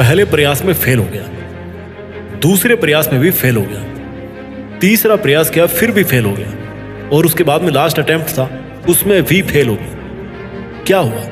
पहले प्रयास में फेल हो गया, दूसरे प्रयास में भी फेल हो गया, तीसरा प्रयास किया फिर भी फेल हो गया, और उसके बाद में लास्ट अटेम्प्ट था उसमें भी फेल हो गया। क्या हुआ?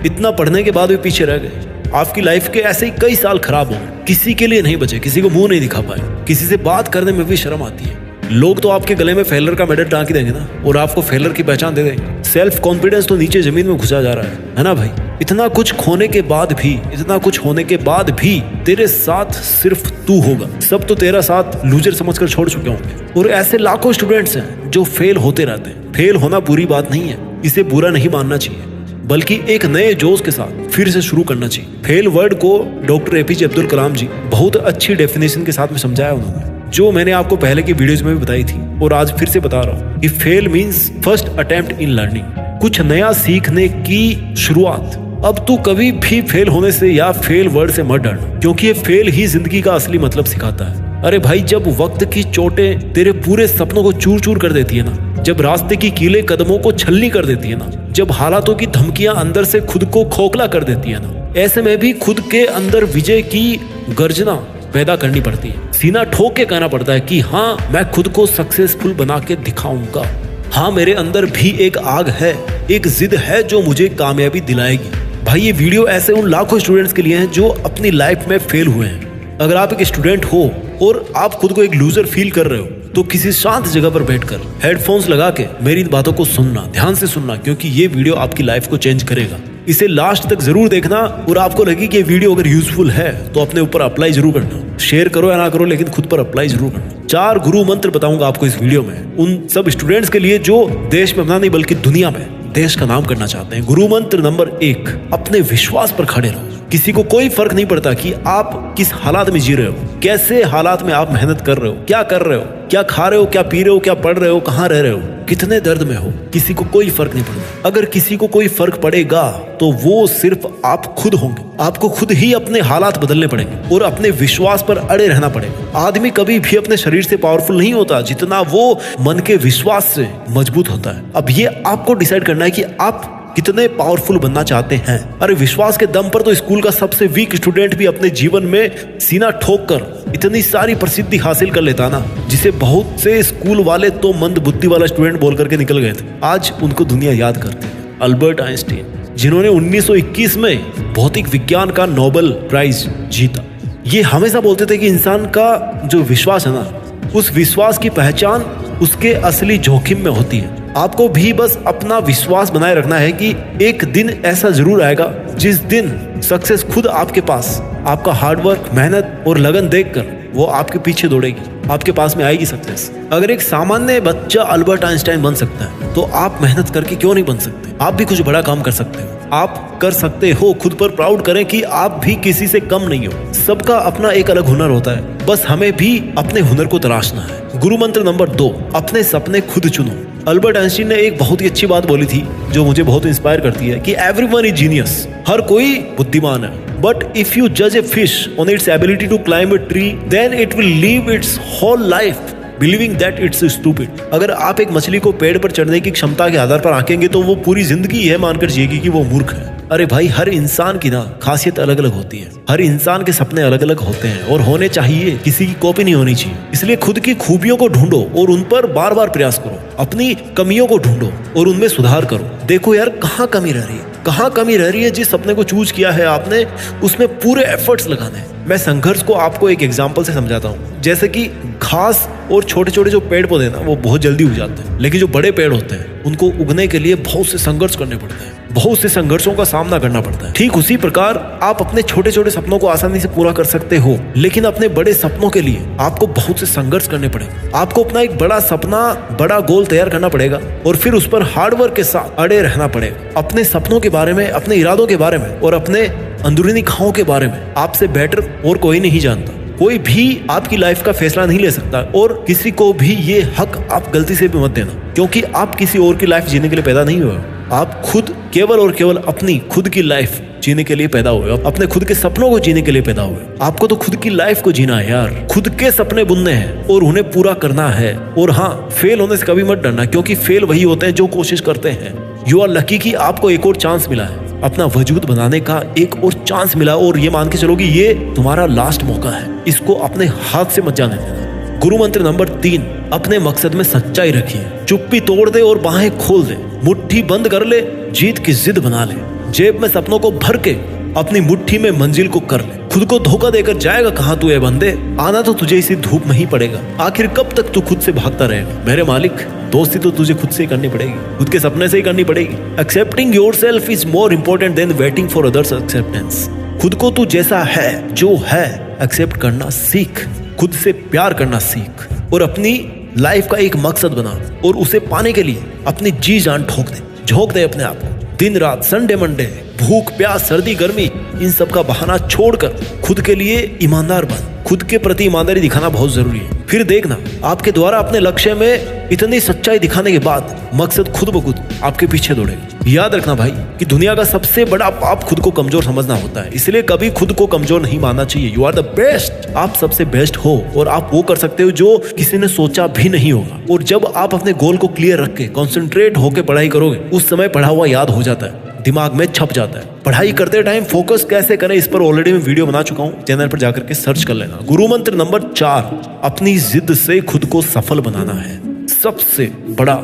इतना पढ़ने के बाद भी पीछे रह गए। आपकी लाइफ के ऐसे ही कई साल खराब हो गए, किसी के लिए नहीं बचे, किसी को मुंह नहीं दिखा पाए, किसी से बात करने में भी शर्म आती है। लोग तो आपके गले में फेलर का मेडल टांग देंगे ना, और आपको फेलर की पहचान दे देंगे। सेल्फ कॉन्फिडेंस तो नीचे जमीन में घुसा जा रहा है ना भाई। इतना कुछ खोने के बाद भी, इतना कुछ होने के बाद भी तेरे साथ सिर्फ तू होगा। सब तो तेरा साथ लूजर समझकर छोड़ चुके होंगे। और ऐसे लाखों स्टूडेंट्स हैं जो फेल होते रहते हैं। फेल होना बुरी बात नहीं है, इसे बुरा नहीं मानना चाहिए, बल्कि एक नए जोश के साथ फिर से शुरू करना चाहिए। फेल वर्ड को डॉक्टर एपीजे अब्दुल कलाम जी बहुत अच्छी डेफिनेशन के साथ में समझाया उन्होंने, जो मैंने आपको पहले की वीडियोज में भी बताई थी और आज फिर से बता रहा हूँ कि fail means first attempt in learning, कुछ नया सीखने की शुरुआत। अब तू कभी भी फेल होने से या फेल वर्ड से मत डरना, क्योंकि ये फेल ही जिंदगी का असली मतलब सिखाता है। अरे भाई, जब वक्त की चोटें तेरे पूरे सपनों को चूर चूर कर देती है ना, जब रास्ते की कीलें कदमों को छलनी कर देती है ना, जब हालातों की धमकियां अंदर से खुद को खोखला कर देती है ना, ऐसे में भी खुद के अंदर विजय की गर्जना पैदा करनी पड़ती है। सीना ठोक के कहना पड़ता है कि हाँ, मैं खुद को सक्सेसफुल बना के दिखाऊंगा। हाँ, मेरे अंदर भी एक आग है, एक जिद है जो मुझे कामयाबी दिलाएगी। भाई, ये वीडियो ऐसे उन लाखों स्टूडेंट्स के लिए है जो अपनी लाइफ में फेल हुए हैं। अगर आप एक स्टूडेंट हो और आप खुद को एक लूजर फील कर रहे हो, तो किसी शांत जगह पर बैठकर हेडफोन्स लगा के मेरी बातों को सुनना, ध्यान से सुनना, क्योंकि ये वीडियो आपकी लाइफ को चेंज करेगा। इसे लास्ट तक जरूर देखना, और आपको लगे कि ये वीडियो अगर यूजफुल है तो अपने ऊपर अप्लाई जरूर करना। शेयर करो या ना करो, लेकिन खुद पर अप्लाई जरूर करना। 4 गुरु मंत्र बताऊंगा आपको इस वीडियो में, उन सब स्टूडेंट्स के लिए जो देश में अपना नहीं बल्कि दुनिया में देश का नाम करना चाहते हैं। गुरु मंत्र नंबर 1, अपने विश्वास पर खड़े रहो। किसी को कोई फर्क नहीं पड़ता कि आप किस हालात में जी रहे हो, कैसे हालात में आप मेहनत कर रहे हो, क्या कर रहे हो, क्या खा रहे हो, क्या पी रहे हो, क्या पढ़ रहे हो, कहाँ रह रहे हो, कितने दर्द में हो, किसी को कोई फर्क नहीं पड़ता। अगर किसी को कोई फर्क पड़ेगा तो वो सिर्फ आप खुद होंगे। आपको खुद ही अपने हालात बदलने पड़ेंगे और अपने विश्वास पर अड़े रहना पड़ेगा। आदमी कभी भी अपने शरीर से पावरफुल नहीं होता जितना वो मन के विश्वास से मजबूत होता है। अब ये आपको डिसाइड करना है कि आप कितने पावरफुल बनना चाहते हैं। अरे, विश्वास के दम पर तो स्कूल का सबसे वीक स्टूडेंट भी अपने जीवन में सीना ठोक कर इतनी सारी प्रसिद्धि हासिल कर लेता ना, जिसे बहुत से स्कूल वाले तो मंद बुद्धि वाला स्टूडेंट बोल करके निकल गए थे। आज उनको दुनिया याद करती है। अल्बर्ट आइंस्टीन, जिन्होंने 1921 में भौतिक विज्ञान का नोबेल प्राइज जीता, ये हमेशा बोलते थे कि इंसान का जो विश्वास है ना, उस विश्वास की पहचान उसके असली जोखिम में होती है। आपको भी बस अपना विश्वास बनाए रखना है कि एक दिन ऐसा जरूर आएगा जिस दिन सक्सेस खुद आपके पास, आपका हार्डवर्क, मेहनत और लगन देखकर वो आपके पीछे दौड़ेगी, आपके पास में आएगी सक्सेस। अगर एक सामान्य बच्चा अल्बर्ट आइंस्टाइन बन सकता है, तो आप मेहनत करके क्यों नहीं बन सकते? आप भी कुछ बड़ा काम कर सकते हो, आप कर सकते हो। खुद पर प्राउड करें कि आप भी किसी से कम नहीं हो। सबका अपना एक अलग हुनर होता है, बस हमें भी अपने हुनर को तराशना है। गुरु मंत्र नंबर 2, अपने सपने खुद चुनो। अल्बर्ट आइंस्टीन ने एक बहुत ही अच्छी बात बोली थी जो मुझे बहुत इंस्पायर करती है कि एवरीवन इज जीनियस, हर कोई बुद्धिमान है। But if you judge a fish on its ability to climb a tree, then it will live its whole life believing that it's stupid. अगर आप एक मछली को पेड़ पर चढ़ने की क्षमता के आधार पर आंकेंगे तो वो पूरी जिंदगी यह मानकर जिएगी कि वो मूर्ख है। अरे भाई, हर इंसान की ना खासियत अलग अलग होती है, हर इंसान के सपने अलग अलग होते हैं और होने चाहिए, किसी की कॉपी नहीं होनी चाहिए। इसलिए खुद की खूबियों को ढूंढो और उन पर बार बार प्रयास करो। अपनी कमियों को ढूंढो और उनमें सुधार करो। देखो यार, कहाँ कमी रह रही है, कहाँ कमी रह रही है। जिस सपने को चूज किया है आपने, उसमें पूरे एफर्ट्स लगाने हैं। मैं संघर्ष को आपको एक एग्जांपल से समझाता हूँ। जैसे कि घास और छोटे छोटे जो पेड़ पौधे ना, वो बहुत जल्दी उग जाते हैं, लेकिन जो बड़े पेड़ होते हैं उनको उगने के लिए बहुत से संघर्ष करने पड़ते हैं, बहुत से संघर्षों का सामना करना पड़ता है। ठीक उसी प्रकार आप अपने छोटे छोटे सपनों को आसानी से पूरा कर सकते हो, लेकिन अपने बड़े सपनों के लिए आपको बहुत से संघर्ष करने पड़ेंगे। आपको अपना एक बड़ा सपना, बड़ा गोल तैयार करना पड़ेगा और फिर उस पर हार्डवर्क के साथ अड़े रहना पड़ेगा। अपने सपनों के बारे में, अपने इरादों के बारे में और अपने अंदरूनी खाओं के बारे में आपसे बेटर और कोई नहीं जानता। कोई भी आपकी लाइफ का फैसला नहीं ले सकता और किसी को भी ये हक आप गलती से भी मत देना, क्योंकि आप किसी और की लाइफ जीने के लिए पैदा नहीं हुए। आप खुद केवल और केवल अपनी खुद की लाइफ जीने के लिए पैदा हुए, अपने खुद के सपनों को जीने के लिए पैदा हुए। आपको तो खुद की लाइफ को जीना है यार, खुद के सपने बुनने हैं और उन्हें पूरा करना है। और हाँ, फेल होने से कभी मत डरना, क्योंकि फेल वही होते हैं जो कोशिश करते हैं। यू आर लकी कि आपको एक और चांस मिला है। अपना वजूद बनाने का एक और चांस मिला और ये मान के चलो कि ये तुम्हारा लास्ट मौका है, इसको अपने हाथ से मत जाने देना। गुरु मंत्र नंबर 3, अपने मकसद में सच्चाई रखिए। चुप्पी तोड़ दे और बाहें खोल दे, मुट्ठी बंद कर ले, जीत की जिद बना ले, जेब में सपनों को भर के अपनी मुट्ठी में मंजिल को कर ले। खुद को धोखा देकर जाएगा कहां तू ए बंदे, आना तो तुझे इसी धूप में ही पड़ेगा। आखिर कब तक तू खुद से भागता रहेगा मेरे मालिक, दोस्ती तो तुझे खुद से ही करनी पड़ेगी, खुद के सपने से ही करनी पड़ेगी। Accepting yourself is more important then waiting for others acceptance. खुद को तू जैसा है, जो है, एक्सेप्ट करना सीख, खुद से प्यार करना सीख और अपनी लाइफ का एक मकसद बना और उसे पाने के लिए अपनी जी जान झोंक दे अपने आप को। दिन रात, संडे मंडे, भूख प्यास, सर्दी गर्मी, इन सब का बहाना छोड़कर खुद के लिए ईमानदार बन। खुद के प्रति ईमानदारी दिखाना बहुत जरूरी है। फिर देखना आपके द्वारा अपने लक्ष्य में इतनी सच्चाई दिखाने के बाद मकसद खुद ब खुद आपके पीछे दौड़ेगा। याद रखना भाई कि दुनिया का सबसे बड़ा पाप खुद को कमजोर समझना होता है, इसलिए कभी खुद को कमजोर नहीं मानना चाहिए। यू आर द बेस्ट, आप सबसे बेस्ट हो और आप वो कर सकते हो जो किसी ने सोचा भी नहीं होगा। और जब आप अपने गोल को क्लियर रख के कॉन्सेंट्रेट होकर पढ़ाई करोगे, उस समय पढ़ा हुआ याद हो जाता है, दिमाग में छप जाता है। पढ़ाई करते टाइम फोकस कैसे करें, इस पर ऑलरेडी मैं वीडियो बना चुका हूँ, चैनल पर जाकर के सर्च कर लेना। गुरु मंत्र नंबर 4, अपनी जिद से खुद को सफल बनाना है। सबसे बड़ा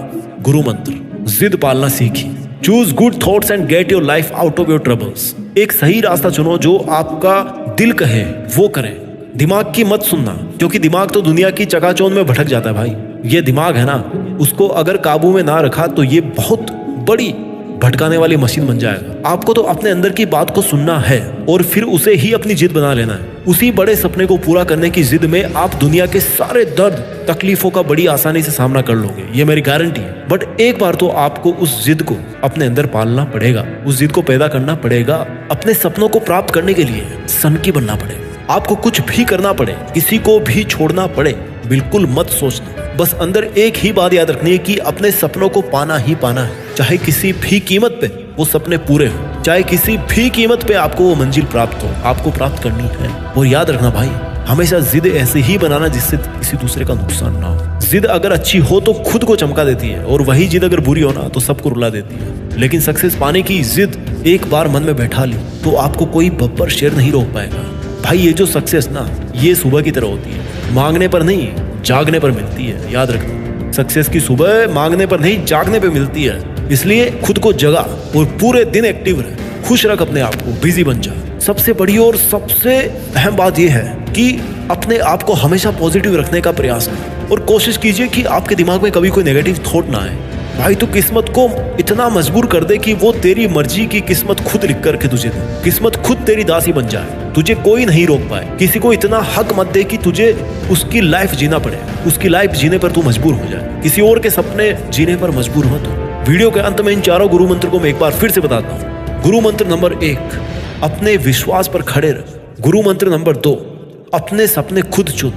गुरु मंत्र, जिद पालना सीखिए। Choose good thoughts and get your life out of your troubles. एक सही रास्ता चुनो, जो आपका दिल कहे वो करें। दिमाग की मत सुनना, क्योंकि दिमाग तो दुनिया की चकाचौंध में भटक जाता है भाई। ये दिमाग है ना, उसको अगर काबू में ना रखा तो ये बहुत बड़ी भटकाने वाली मशीन बन जाएगा। आपको तो अपने अंदर की बात को सुनना है और फिर उसे ही अपनी जिद बना लेना है। उसी बड़े सपने को पूरा करने की जिद में आप दुनिया के सारे दर्द तकलीफों का बड़ी आसानी से सामना कर लोगे, ये मेरी गारंटी है। बट एक बार तो आपको उस जिद को अपने अंदर पालना पड़ेगा, उस जिद को पैदा करना पड़ेगा। अपने सपनों को प्राप्त करने के लिए सनकी बनना पड़ेगा। आपको कुछ भी करना पड़े, किसी को भी छोड़ना पड़े, बिल्कुल मत सोचना। बस अंदर एक ही बात याद रखनी है कि अपने सपनों को पाना ही पाना है, चाहे किसी भी कीमत पे वो सपने पूरे हो, चाहे किसी भी कीमत पे आपको वो मंजिल प्राप्त हो, आपको प्राप्त करनी है। और याद रखना भाई, हमेशा जिद ऐसे ही बनाना जिससे किसी दूसरे का नुकसान ना हो। जिद अगर अच्छी हो तो खुद को चमका देती है, और वही जिद अगर बुरी हो ना तो सबको रुला देती है। लेकिन सक्सेस पाने की जिद एक बार मन में बैठा ली तो आपको कोई बब्बर शेर नहीं रोक पाएगा। भाई ये जो सक्सेस ना, ये सुबह की तरह होती है, मांगने पर नहीं जागने पर मिलती है। याद रखना, सक्सेस की सुबह मांगने पर नहीं जागने पर मिलती है। इसलिए खुद को जगा और पूरे दिन एक्टिव रहे, खुश रख अपने आप को, बिजी बन जा। सबसे बड़ी और सबसे अहम बात यह है कि अपने आप को हमेशा पॉजिटिव रखने का प्रयास करें और कोशिश कीजिए कि आपके दिमाग में कभी कोई नेगेटिव थॉट ना आए। भाई तू किस्मत को इतना मजबूर कर दे कि वो तेरी मर्जी की किस्मत खुद लिख करके तुझे दे, किस्मत खुद तेरी दासी बन जाए, तुझे कोई नहीं रोक पाए। किसी को इतना हक मत दे कि तुझे उसकी लाइफ जीना पड़े, उसकी लाइफ जीने पर तू मजबूर हो जाए, किसी और के सपने जीने पर मजबूर मत हो। वीडियो के अंत में इन चारों गुरु मंत्र को मैं एक बार फिर से बताता हूँ। गुरु मंत्र नंबर 1, अपने विश्वास पर खड़े रह। गुरु मंत्र नंबर 2, अपने सपने खुद चुन।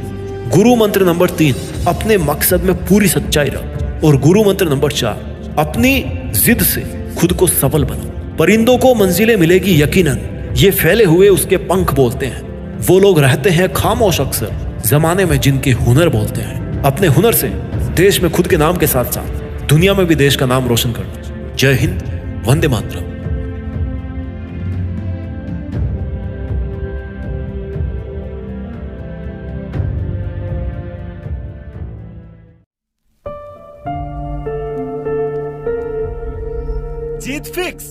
गुरु मंत्र नंबर 3, अपने मकसद में पूरी सच्चाई रख। और गुरु मंत्र नंबर 4, अपनी जिद से खुद को सफल बनो। परिंदों को मंजिलें मिलेगी यकीनन, ये फैले हुए उसके पंख बोलते हैं। वो लोग रहते हैं खामोश अक्सर, जमाने में जिनके हुनर बोलते हैं। अपने हुनर से देश में खुद के नाम के साथ साथ दुनिया में भी देश का नाम रोशन करना। जय हिंद, वंदे मातरम। जीत फिक्स।